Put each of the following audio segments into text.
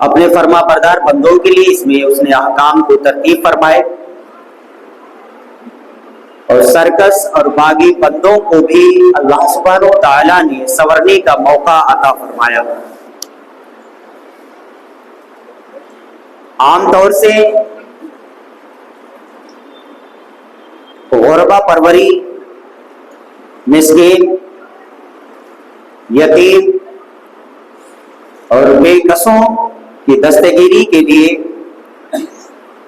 اپنے فرما بردار بندوں کے لیے اس میں اس نے احکام کو ترتیب فرمائے، اور سرکس اور باغی بندوں کو بھی اللہ سبحانہ و تعالیٰ نے سنورنے کا موقع عطا فرمایا۔ عام طور سے غربا پروری، مسکین، یتیم اور بے کسوں کی دستگیری کے لیے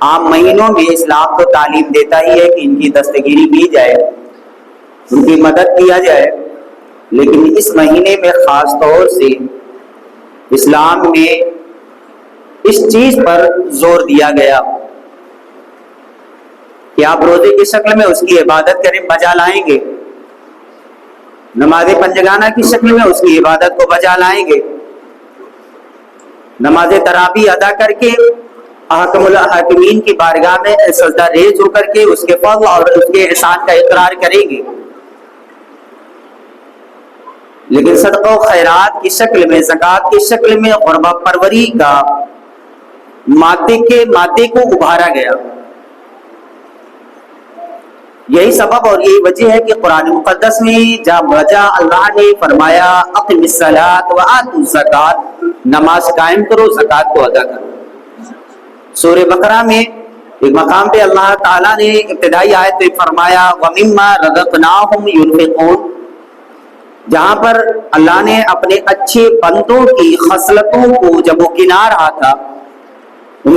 عام مہینوں میں اسلام تو تعلیم دیتا ہی ہے کہ ان کی دستگیری کی جائے، ان کی مدد کیا جائے، لیکن اس مہینے میں خاص طور سے اسلام میں اس چیز پر زور دیا گیا کہ آپ روزے کی شکل میں اس کی عبادت کریں، بجا لائیں گے، نماز پنجگانہ کی شکل میں اس کی عبادت کو بجا لائیں گے، نماز تراویح ادا کر کے حاکم الحاکمین کی بارگاہ میں سجدہ ریز ہو کر کے اس کے فضل اور اس کے احسان کا اقرار کریں گے۔ لیکن صدقہ و خیرات کی شکل میں، زکوٰۃ کی شکل میں غربا پروری کا مادے کو ابھارا گیا۔ یہی سبب اور یہی وجہ ہے کہ قرآن مقدس میں جب اللہ نے فرمایا اقم الصلاۃ وآتوا الزکوٰۃ، نماز قائم کرو، زکوٰۃ کو ادا کرو۔ سورہ بقرہ میں ایک مقام پہ اللہ تعالیٰ نے ابتدائی آیت میں فرمایا وَمِمَّا رَزَقْنَاهُمْ يُنْفِقُونَ، جہاں پر اللہ نے اپنے اچھے بندوں کی خصلتوں کو جب وہ گنا رہا تھا، ان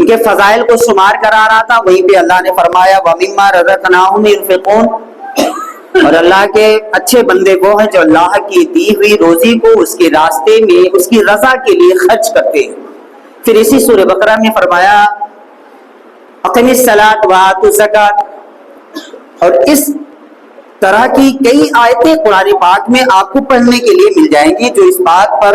کے فضائل کو شمار کرا رہا تھا، وہیں پہ اللہ نے فرمایا وَمِمَّا رَزَقْنَاهُمْ يُنْفِقُونَ، اور اللہ کے اچھے بندے وہ ہیں جو اللہ کی دی ہوئی روزی کو اس کے راستے میں اس کی رضا کے لیے خرچ کرتے ہیں۔ پھر اسی سورہ بقرہ میں فرمایا اقم الصلاۃ وآتوا الزکوٰۃ، اور اس طرح کی کئی آیتیں قرآن پاک میں آپ کو پڑھنے کے لیے مل جائیں گی جو اس بات پر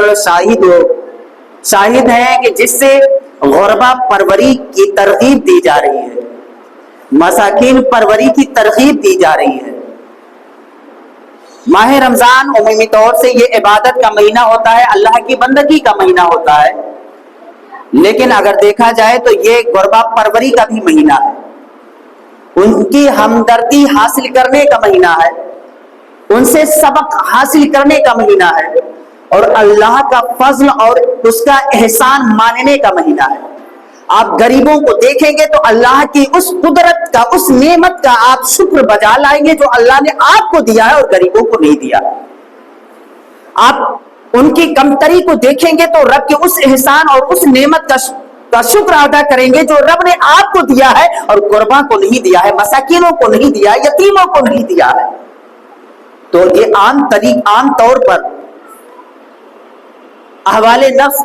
شاہد ہیں کہ جس سے غربا پروری کی ترغیب دی جا رہی ہے، مساکین پروری کی ترغیب دی جا رہی ہے۔ ماہ رمضان عمومی طور سے یہ عبادت کا مہینہ ہوتا ہے، اللہ کی بندگی کا مہینہ ہوتا ہے، لیکن اگر دیکھا جائے تو یہ غربا پروری کا بھی مہینہ ہے، ان کی ہمدردی حاصل کرنے کا مہینہ ہے، ان سے سبق حاصل کرنے کا مہینہ ہے، اور اللہ کا فضل اور اس کا احسان ماننے کا مہینہ ہے۔ آپ غریبوں کو دیکھیں گے تو اللہ کی اس قدرت کا، اس نعمت کا آپ شکر بجا لائیں گے جو اللہ نے آپ کو دیا ہے اور غریبوں کو نہیں دیا۔ آپ ان کی کمتری کو دیکھیں گے تو رب کے اس احسان اور اس نعمت کا شکر ادا کریں گے جو رب نے آپ کو دیا ہے اور غربا کو نہیں دیا ہے، مساکینوں کو نہیں دیا ہے، یتیموں کو نہیں دیا ہے۔ تو یہ عام طور پر احوال نفس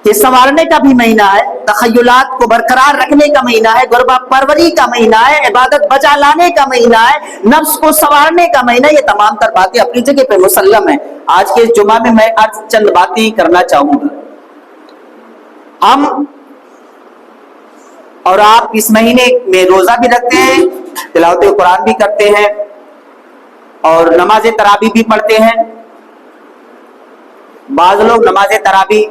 کے سنوارنے کا بھی مہینہ ہے، تخیلات کو برقرار رکھنے کا مہینہ ہے، غربا پروری کا مہینہ ہے، عبادت بجا لانے کا مہینہ ہے، نفس کو سنوارنے کا مہینہ۔ یہ تمام تر باتیں اپنی جگہ پہ مسلم ہیں۔ آج کے جمعہ میں میں آج چند باتیں کرنا چاہوں گا۔ ہم اور آپ اس مہینے میں روزہ بھی رکھتے ہیں، تلاوت قرآن بھی کرتے ہیں اور نماز تراویح بھی پڑھتے ہیں۔ بعض لوگ نماز تراویح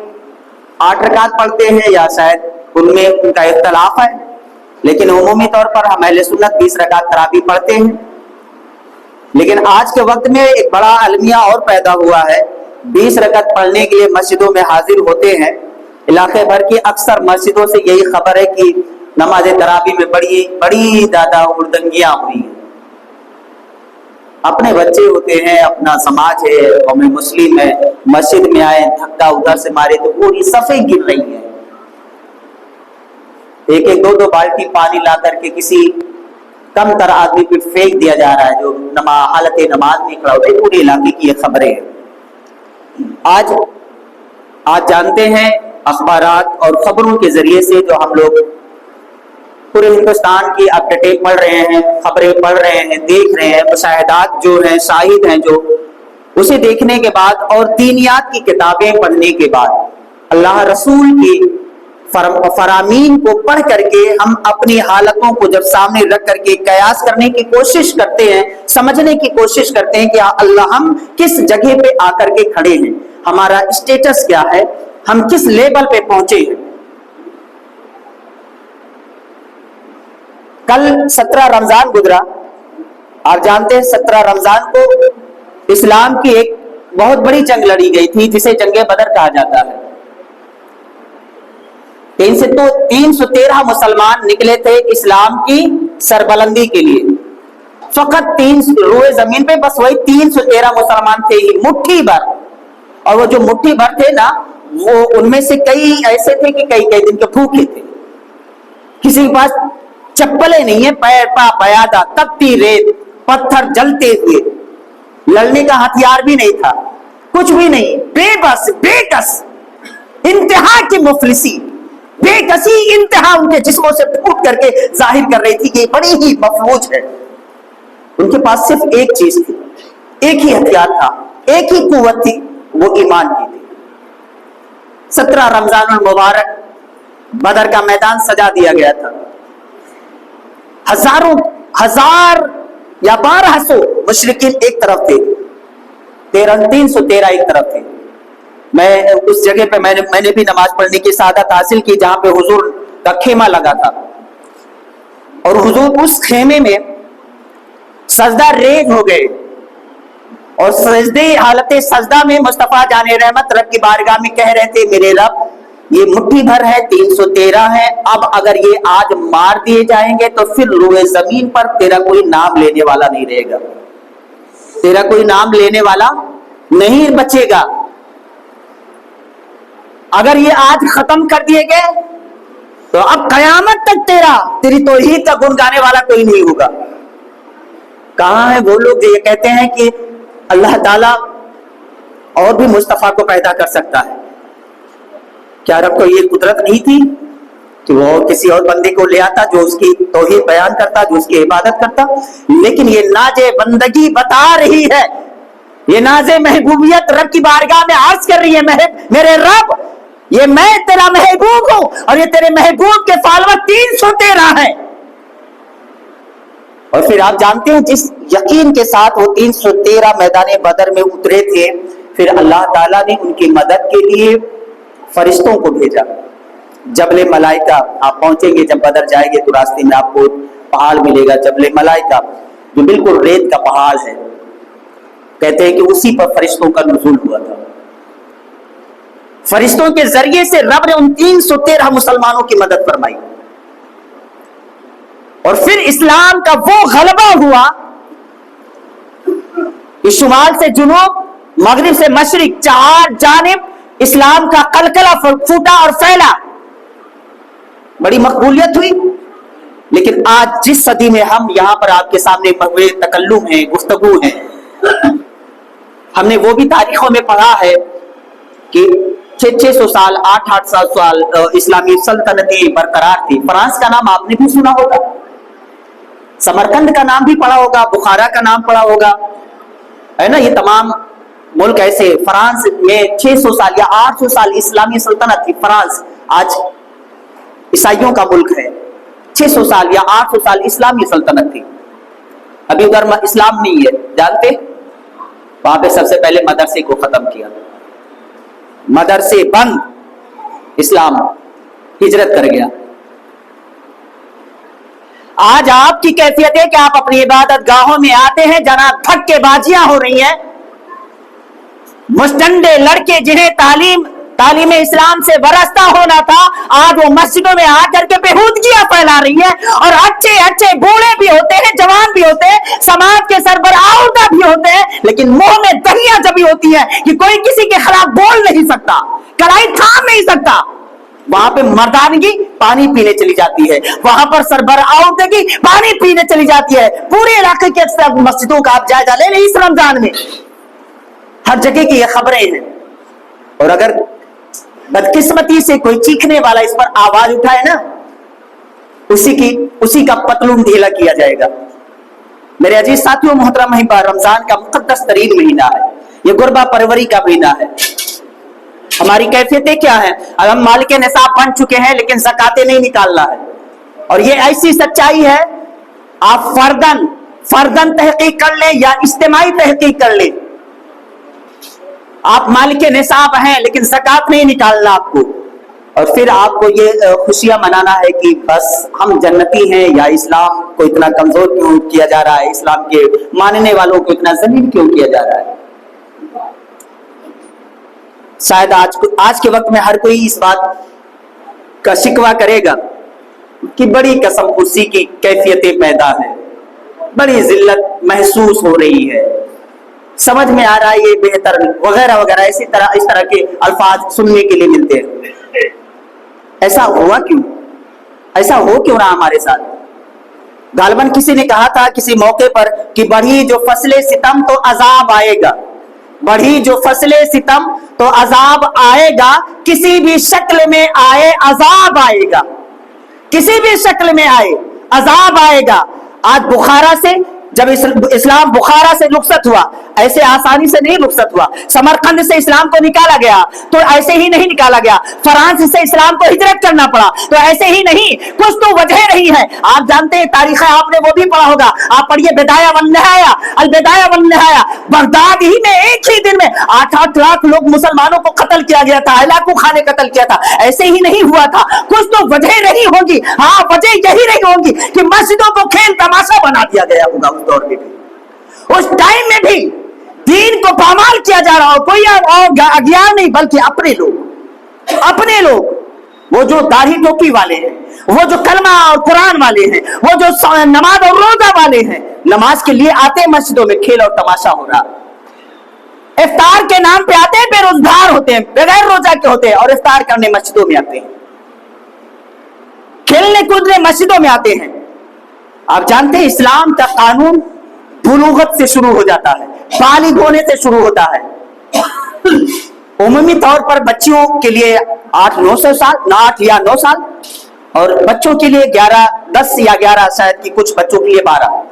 8 رکعت پڑھتے ہیں یا شاید ان میں ان کا اختلاف ہے، لیکن عمومی طور پر ہم اہل سنت 20 رکعت تراویح پڑھتے ہیں۔ لیکن آج کے وقت میں ایک بڑا المیہ اور پیدا ہوا ہے، 20 رکعت پڑھنے کے لیے مسجدوں میں حاضر ہوتے ہیں۔ علاقے بھر کی اکثر مسجدوں سے یہی خبر ہے کہ نماز تراویح میں بڑی زیادہ ہردنگیاں ہوئی ہیں۔ اپنے بچے ہوتے ہیں، اپنا سماج ہے، قوم مسلم ہے، مسجد میں آئے دھکا ادھر سے مارے تو پوری صفیں گر رہی ہیں، ایک دو بالٹی پانی لا کر کے کسی کم تر آدمی پہ پھینک دیا جا رہا ہے جو حالت نماز میں کھڑا ہوتا ہے۔ پورے علاقے کی یہ خبریں ہیں۔ آج جانتے ہیں اخبارات اور خبروں کے ذریعے سے جو ہم لوگ پورے ہندوستان کی اپ ڈیٹ پڑھ رہے ہیں، خبریں پڑھ رہے ہیں، دیکھ رہے ہیں، مشاہدات جو ہیں، شاہد ہیں، جو اسے دیکھنے کے بعد اور دینیات کی کتابیں پڑھنے کے بعد اللہ رسول کی فرامین کو پڑھ کر کے ہم اپنی حالتوں کو جب سامنے رکھ کر کے قیاس کرنے کی کوشش کرتے ہیں، سمجھنے کی کوشش کرتے ہیں کہ اللہ ہم کس جگہ پہ آ کر کے کھڑے ہیں، ہمارا اسٹیٹس کیا ہے, ہم کس لیول پہ پہنچے ہیں. کل 17 رمضان گزرا. آپ جانتے ہیں 17 رمضان کو اسلام کی ایک بہت بڑی جنگ لڑی گئی تھی جسے جنگ بدر کہا جاتا ہے. 313 مسلمان نکلے تھے اسلام کی سربلندی کے لیے. فقط روئے زمین پہ بس وہی 313 مسلمان تھے ہی, مٹھی بھر. اور وہ جو مٹھی بھر تھے نا, وہ ان میں سے کئی ایسے تھے کہ کئی دن کے بھوکے تھے. کسی کے پاس چپلیں نہیں ہے, پیر پا پیادہ, تپتی ریت, پتھر جلتے ہوئے, لڑنے کا ہتھیار بھی نہیں تھا, کچھ بھی نہیں, بے بس بے کس, انتہا کی مفلسی, بے کسی انتہا ان کے جسموں سے پھوٹ کر کے ظاہر کر رہی تھی کہ بڑی ہی مفلوج ہے. ان کے پاس صرف ایک چیز تھی, ایک ہی ہتھیار تھا, ایک ہی قوت تھی, وہ ایمان کی تھی. 17 رمضان المبارک بدر کا میدان سجا دیا گیا تھا. ہزار یا 1200 مشرکین ایک طرف تھے, 313 ایک طرف تھے. میں اس جگہ پہ میں نے بھی نماز پڑھنے کی سعادت حاصل کی جہاں پہ حضور کا خیمہ لگا تھا. اور حضور اس خیمے میں سجدہ ریز ہو گئے, اور حالت سجدہ میں مصطفیٰ جان رحمت رب کی بارگاہ میں کہہ رہے تھے, میرے رب یہ مٹھی بھر ہے, 313 ہے, اب اگر یہ آج مار دیے جائیں گے تو پھر روئے زمین پر تیرا کوئی نام لینے والا نہیں رہے گا, تیرا کوئی نام لینے والا نہیں بچے گا. اگر یہ آج ختم کر دیے گئے تو اب قیامت تک تیری توحید کا گن گانے والا کوئی نہیں ہوگا. کہاں ہے وہ لوگ جو یہ کہتے ہیں کہ اللہ تعالیٰ اور بھی مصطفیٰ کو پیدا کر سکتا ہے؟ کیا رب کو یہ قدرت نہیں تھی کہ وہ کسی اور بندے کو لے آتا جو اس کی توحید بیان کرتا, جو اس کی عبادت کرتا؟ لیکن یہ ناز بندگی بتا رہی ہے, یہ ناز محبوبیت رب کی بارگاہ میں عرض کر رہی ہے, میرے رب یہ میں تیرا محبوب ہوں, اور یہ تیرے محبوب کے فالوور 313 ہیں. اور پھر آپ جانتے ہیں جس یقین کے ساتھ وہ 313 میدان بدر میں اترے تھے, پھر اللہ تعالیٰ نے ان کی مدد کے لیے فرشتوں کو بھیجا. جبل ملائکہ, آپ پہنچیں گے جب بدر جائیں گے تو راستے میں آپ کو پہاڑ ملے گا جبل ملائکہ, جو بالکل ریت کا پہاڑ ہے. کہتے ہیں کہ اسی پر فرشتوں کا نزول ہوا تھا. فرشتوں کے ذریعے سے رب نے ان 313 مسلمانوں کی مدد فرمائی. اور پھر اسلام کا وہ غلبہ ہوا کہ شمال سے جنوب, مغرب سے مشرق, 4 جانب اسلام کا قلقلہ پھوٹا اور پھیلا. بڑی مقبولیت ہوئی. لیکن آج جس صدی میں ہم یہاں پر آپ کے سامنے محو تکلم ہیں, گفتگو ہیں, ہم نے وہ بھی تاریخوں میں پڑھا ہے کہ 600 سال 800 سال اسلامی سلطنتیں برقرار تھی. فرانس کا نام آپ نے بھی سنا ہوگا, سمرقند کا نام بھی پڑھا ہوگا, بخارا کا نام پڑھا ہوگا, ہے نا. یہ تمام ملک ایسے. فرانس میں 600 سال یا 800 سال اسلامی سلطنت تھی. فرانس آج عیسائیوں کا ملک ہے. 600 سال یا 800 سال اسلامی سلطنت تھی. ابھی ادھر اسلام نہیں ہے, جانتے, وہاں پہ سب سے پہلے مدرسے کو ختم کیا, مدرسے بند, اسلام ہجرت کر گیا. آج آپ کی کیفیت ہے کہ آپ اپنی عبادت گاہوں میں آتے ہیں جہاں دھکے بازیاں ہو رہی ہیں. مستنڈے لڑکے جنہیں تعلیم اسلام سے وابستہ ہونا تھا, آج وہ مسجدوں میں آ کر کے بےہودگیاں پھیلا رہی ہیں. اور اچھے بوڑھے بھی ہوتے ہیں, جوان بھی ہوتے ہیں, سماج کے سربراہ بھی ہوتے ہیں, لیکن منہ میں دہیاں جبھی ہوتی ہیں کہ کوئی کسی کے خلاف بول نہیں سکتا, کڑائی تھام نہیں سکتا. وہاں پہ مردانگی پانی پینے چلی جاتی ہے, وہاں پر سربراہی پانی پینے چلی جاتی ہے. پورے علاقے کے مسجدوں کا آپ جائزہ لے لیں اس رمضان میں, ہر جگہ کی یہ خبریں ہیں. اور اگر بدقسمتی سے کوئی چیخنے والا اس پر آواز اٹھائے نا, اسی کا پتلون ڈھیلا کیا جائے گا. میرے عزیز ساتھیوں, محترم احباب, رمضان کا مقدس ترین مہینہ ہے, یہ غربہ پروری کا مہینہ ہے. ہماری کیفیتیں کیا ہیں؟ ہم مالک نصاب بن چکے ہیں لیکن زکاتیں نہیں نکالنا ہے. اور یہ ایسی سچائی ہے, آپ فردن تحقیق کر لیں یا اجتماعی تحقیق کر لیں, آپ मालिक निसाब हैं लेकिन ज़कात नहीं निकालना आपको, और फिर आपको ये खुशियां मनाना है कि बस हम जन्नती हैं, या इस्लाम को इतना कमजोर क्यों किया जा रहा है, इस्लाम के मानने वालों को इतना जलील क्यों किया जा रहा है। शायद आज के वक्त में हर कोई इस बात का शिकवा करेगा कि बड़ी कसम खुशी की कैफियतें पैदा है, बड़ी जिल्लत महसूस हो रही है, समझ में आ रहा है ये बेहतर वगैरह वगैरह, इस तरह के अल्फाज सुनने के लिए मिलते हैं। ऐसा हुआ क्यों, ऐसा हो क्यों रहा हमारे साथ। गालबन किसी ने कहा था किसी मौके पर कि बढ़ी जो फसले सितम तो अजाब आएगा, बढ़ी जो फसले सितम तो अजाब आएगा, किसी भी शक्ल में आए अजाब आएगा, किसी भी शक्ल में आए अजाब आएगा। आज बुखारा से जब इस्लाम बुखारा से रुखसत हुआ, ऐसे आसानी से नहीं रुखसत हुआ। समरकंद से इस्लाम को निकाला गया तो ऐसे ही नहीं निकाला गया। फ्रांस से इस्लाम को हिजरत करना पड़ा तो ऐसे ही नहीं, कुछ तो वजह रही है। आप जानते हैं तारीख है, आपने वो भी पढ़ा होगा, आप पढ़िए बिदाया वन निहाया, अल बिदाया वन निहाया। बगदाद ही में एक ही दिन में 8-8 लाख लोग मुसलमानों को कत्ल किया गया था, इलाकों खाने कत्ल किया था। ऐसे ही नहीं हुआ था, कुछ तो वजह रही होगी। हाँ, वजह यही रही होगी कि मस्जिदों को खेल तमाशा बना दिया गया होगा। उस दौर में भी, उस टाइम में भी दीन को पामाल किया जा रहा हो, कोई और अज्ञान नहीं बल्कि अपने लोग, वो जो दाढ़ी टोपी वाले हैं, वो जो कलमा और कुरान वाले हैं, वो जो नमाज और रोजा वाले हैं, नमाज के लिए आते हैं मस्जिदों में, खेल और तमाशा हो रहा। इफ्तार के नाम पे आते हैं, बेरोजगार होते हैं, बगैर रोजा के होते हैं और इफ्तार करने मस्जिदों में आते हैं, खेलने कूदने मस्जिदों में आते हैं। आप जानते हैं इस्लाम का कानून बुलूगत से शुरू हो जाता है, बालिग होने से शुरू होता है। उमूमी तौर पर बच्चियों के लिए 8-9 साल, 8 या 9 साल, और बच्चों के लिए 10 या 11, शायद कि कुछ बच्चों के लिए 12।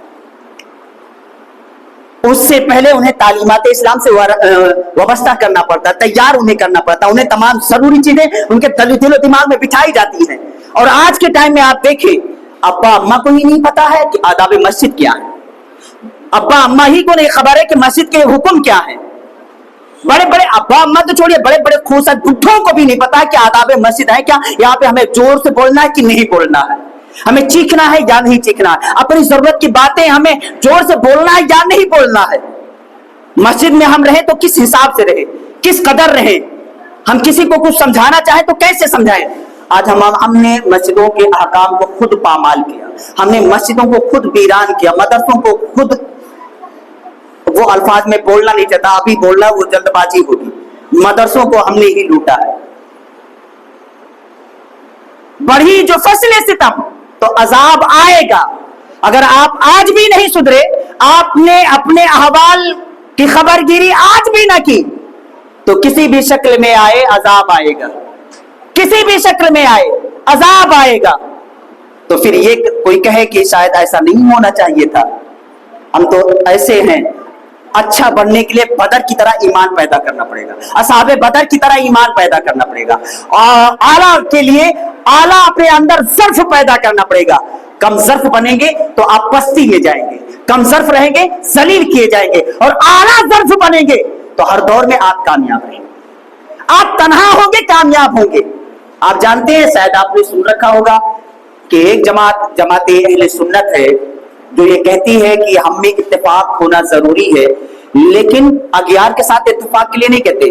उससे पहले उन्हें तालीमात इस्लाम से वाबस्ता करना पड़ता, तैयार उन्हें करना पड़ता, उन्हें तमाम जरूरी चीजें उनके दिलो दिमाग में बिठाई जाती हैं। और आज के टाइम में आप देखें, अब्बा अम्मा को ही नहीं पता है कि आदाब मस्जिद क्या है, अब्बा अम्मा ही को नहीं खबर है कि मस्जिद के हुक्म क्या है। बड़े बड़े अब्बा अम्मा तो छोड़िए, बड़े बड़े खूबसूरत बुढ़ों को भी नहीं पता है कि आदाब मस्जिद है क्या, यहाँ पे हमें जोर से बोलना है कि नहीं बोलना है, हमें चीखना है या नहीं चीखना है, अपनी जरूरत की बातें हमें जोर से बोलना है या नहीं बोलना है। मस्जिद में हम रहे तो किस हिसाब से रहे, किस कदर रहे, हम किसी को कुछ समझाना चाहे तो कैसे समझाएं। आज हमने मस्जिदों के अहकाम को खुद पामाल किया, हमने मस्जिदों को खुद वीरान किया, मदरसों को खुद, वो अल्फाज में बोलना नहीं चाहता, अभी बोलना वो जल्दबाजी होगी, मदरसों को हमने ही लूटा है। बढ़ी जो फसले सितम तो अजाब आएगा। अगर आप आज भी नहीं सुधरे, आपने अपने अहवाल की खबरगिरी आज भी ना की, तो किसी भी शक्ल में आए अजाब आएगा, किसी भी शक्ल में आए अजाब आएगा। तो फिर ये कोई कहे कि शायद ऐसा नहीं होना चाहिए था, हम तो ऐसे हैं। अच्छा बनने के लिए बदर की तरह ईमान पैदा करना पड़ेगा, असहाबे बदर की तरह ईमान पैदा करना पड़ेगा, और आला के लिए आला अपने अंदर ज़र्फ पैदा करना पड़ेगा। कम ज़र्फ बनेंगे तो आप पस्ती में जाएंगे, कम ज़र्फ रहेंगे जलील किए जाएंगे, और आला ज़र्फ बनेंगे तो हर दौर में आप कामयाब रहेंगे, आप तन्हा होंगे कामयाब होंगे। आप जानते हैं, शायद आपने सुन रखा होगा कि एक जमाते अहले सुन्नत है जो ये कहती है कि हम में इत्तेफाक होना जरूरी है, लेकिन अगियार के साथ इत्तेफाक के लिए नहीं कहते।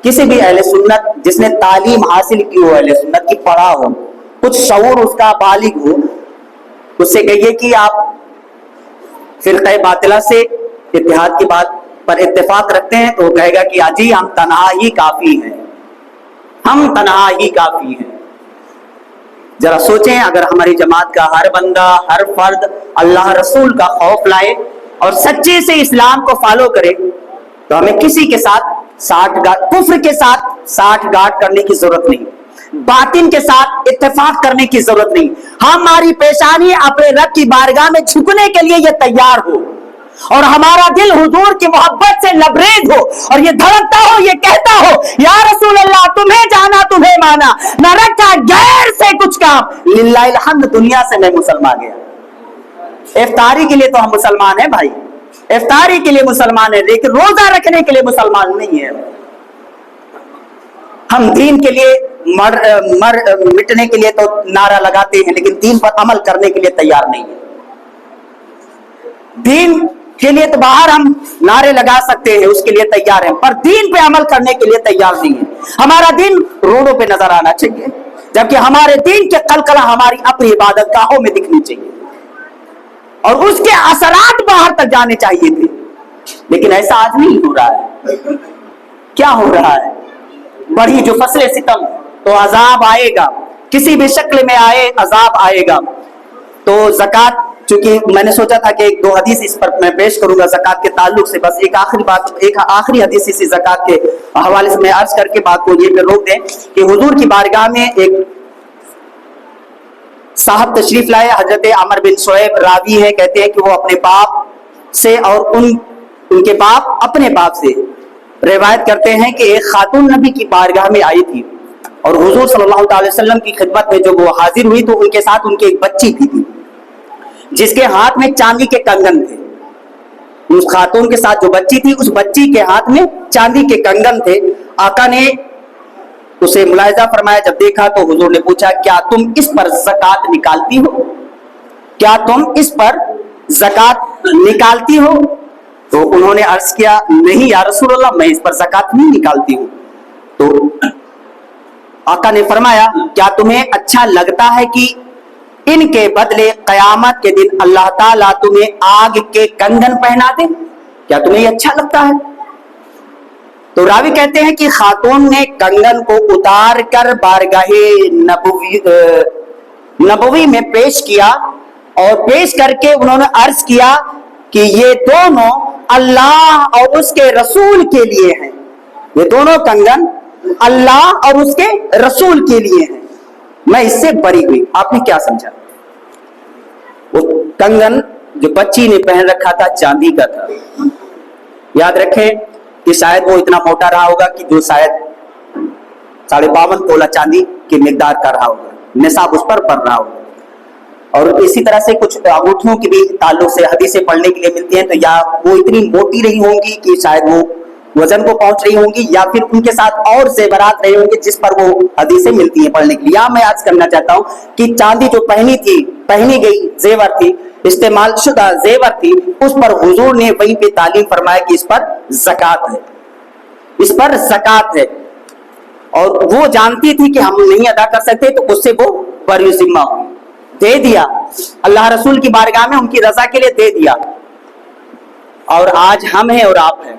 किसी भी अहले सुन्नत जिसने तालीम हासिल की हो, अहले सुन्नत की पढ़ा हो, कुछ शऊर उसका बालिग हो, उससे कहिए कि आप फिरक़े बातिला से इत्तेहाद की बात पर इत्तेफाक रखते हैं, तो वो कहेगा कि अजी हम तन्हा ही काफी हैं, हम तन्हा ही काफी हैं। जरा सोचें, अगर हमारी जमात का हर बंदा, हर फर्द अल्लाह रसूल का खौफ लाए और सच्चे से इस्लाम को फॉलो करे, तो हमें किसी के साथ कुफ्र के साथ साठगांठ करने की जरूरत नहीं, बातिन के साथ इत्तेफाक करने की जरूरत नहीं। हमारी पेशानी अपने रब की बारगाह में झुकने के लिए ये तैयार हो, और हमारा दिल हुजूर की मोहब्बत से लबरेज हो, और ये धड़कता हो, ये कहता हो, या रसूल अल्लाह तुम्हें जाना तुम्हें माना, न रखा गैर से कुछ काम, लिल्लाहिल हम्द दुनिया से मैं मुसलमान गया। इफ्तारी के लिए तो हम मुसलमान हैं भाई, इफ्तारी के लिए मुसलमान है, लेकिन रोजा रखने के लिए मुसलमान नहीं है। हम दीन के लिए मिटने के लिए तो नारा लगाते हैं, लेकिन दीन पर अमल करने के लिए तैयार नहीं है। दीन के लिए तो बाहर हम नारे लगा सकते हैं, उसके लिए तैयार हैं, पर दीन पे अमल करने के लिए तैयार नहीं है। हमारा दीन रोडों पे नजर आना चाहिए, जबकि हमारे दीन के कलकला हमारी अपनी इबादत गाहों में दिखनी चाहिए और उसके असरात बाहर तक जाने चाहिए थे, लेकिन ऐसा आज नहीं हो रहा है। क्या हो रहा है? बढ़ी जो फसले सितम, तो अजाब आएगा, किसी भी शक्ल में आए अजाब आएगा। तो ज़कात, चूंकि मैंने सोचा था कि एक दो हदीस इस पर मैं पेश करूंगा ज़कात के ताल्लुक से, बस एक आखिरी हदीस इसी ज़कात के हवाले से मैं अर्ज करके बात को ये पे रोक दें कि हुजूर की बारगाह में एक साहब तशरीफ लाए, हजरत अमर बिन शुएब रावी है, कहते हैं कि वो अपने बाप से और उनके बाप अपने बाप से रिवायत करते हैं कि एक खातून नबी की बारगाह में आई थी और हुजूर सल्लल्लाहु अलैहि वसल्लम की खिदमत में जो वो हाजिर हुई तो उनके साथ उनकी एक बच्ची थी जिसके हाथ में चांदी के कंगन थे। उस खातून के साथ जो बच्ची थी, उस बच्ची के हाथ में चांदी के कंगन थे। आका ने उसे मुलाहिजा फरमाया, जब देखा तो हुजूर ने पूछा, क्या तुम इस पर ज़कात निकालती हो? क्या तुम इस पर ज़कात निकालती हो? तो उन्होंने अर्ज किया, नहीं या रसूलल्लाह, मैं इस पर ज़कात नहीं निकालती हूं। तो आका ने फरमाया, क्या तुम्हें अच्छा लगता है कि इनके बदले कयामत के दिन अल्लाह ताला तुम्हें आग के कंगन पहना दे? क्या तुम्हें ये अच्छा लगता है? तो रावी कहते हैं कि खातून ने कंगन को उतार कर बारगाहे नबवी में पेश किया और पेश करके उन्होंने अर्ज किया कि ये दोनों अल्लाह और उसके रसूल के लिए हैं। ये दोनों कंगन अल्लाह और उसके रसूल के लिए हैं, मैं इससे बरी हुई। आपने क्या समझा? वो कंगन जो बच्ची ने पहन रखा था चांदी का था। याद रखें कि शायद वो इतना मोटा रहा होगा कि जो शायद 52.5 तोला चांदी की मिकदार का रहा होगा, निसाब उस पर पड़ रहा होगा। और इसी तरह से कुछ अंगूठियों की भी ताल्लुक से हदीसें पढ़ने के लिए मिलती हैं, तो या वो इतनी मोटी रही होंगी कि शायद वो वजन को पहुंच रही होंगी, या फिर उनके साथ और जेवरात रहे होंगे जिस पर वो हदीसें मिलती हैं पढ़ने के लिए। या मैं आज करना चाहता हूं कि चांदी जो पहनी गई जेवर थी, इस्तेमाल शुदा जेवर थी, उस पर हुजूर ने वहीं पे तालीम फरमाया कि इस पर ज़कात है, इस पर ज़कात है। और वो जानती थी कि हम नहीं अदा कर सकते, तो उससे वो बरी जिम्मा हुई, दे दिया अल्लाह रसूल की बारगाह में, उनकी रजा के लिए दे दिया। और आज हम हैं और आप हैं।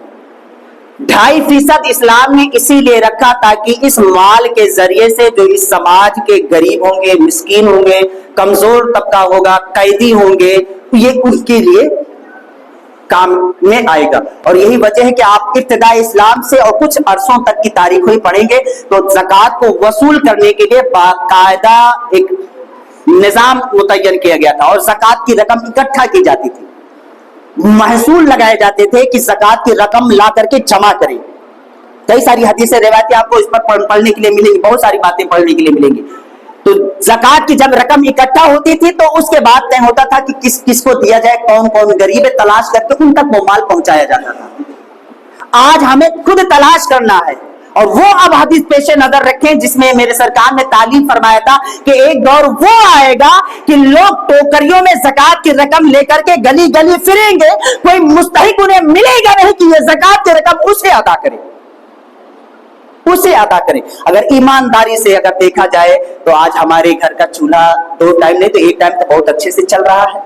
2.5% इस्लाम ने इसीलिए रखा ताकि इस माल के जरिए से जो इस समाज के गरीब होंगे, मिस्कीन होंगे, कमजोर तबका होगा, कैदी होंगे, ये उनके लिए काम में आएगा। और यही वजह है कि आप इब्तिदा इस्लाम से और कुछ अरसों तक की तारीख ही पढ़ेंगे तो ज़कात को वसूल करने के लिए बाकायदा एक निजाम मुतय्यन किया गया था और ज़कात की रकम इकट्ठा की जाती थी, महसूल लगाए जाते थे कि ज़कात की रकम ला करके जमा करें। कई सारी हदीसें रिवायतें आपको इस पर पढ़ने के लिए मिलेंगी, बहुत सारी बातें पढ़ने के लिए मिलेंगी। तो ज़कात की जब रकम इकट्ठा होती थी तो उसके बाद तय होता था कि किस किस को दिया जाए, कौन कौन गरीब है, तलाश करके उन तक वो माल पहुंचाया जाता था। आज हमें खुद तलाश करना है और वो अब हदीस पेशे नजर रखें जिसमें मेरे सरकार ने तालीम फरमाया था कि एक दौर वो आएगा कि लोग टोकरियों में ज़कात की रकम लेकर के गली गली फिरेंगे, कोई मुस्तहिक उन्हें मिलेगा नहीं कि ये ज़कात की रकम उसे अदा करे, उसे अदा करें। अगर ईमानदारी से अगर देखा जाए तो आज हमारे घर का चूल्हा 2 टाइम नहीं तो 1 टाइम तो बहुत अच्छे से चल रहा है,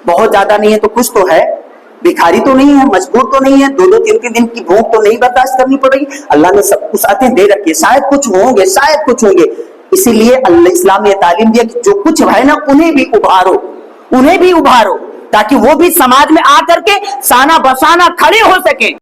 बहुत ज्यादा नहीं है तो कुछ तो है, भिखारी तो नहीं है, मजबूर तो नहीं है, 2-2 3-3 दिन की भूख तो नहीं बर्दाश्त करनी पड़ रही। अल्लाह ने सब कुछ आते दे रखी है, शायद कुछ होंगे, शायद कुछ होंगे। इसीलिए अल्लाह इस्लाम ने तालीम दिया कि जो कुछ है ना उन्हें भी उभारो, उन्हें भी उभारो ताकि वो भी समाज में आकर के साना बसाना खड़े हो सके।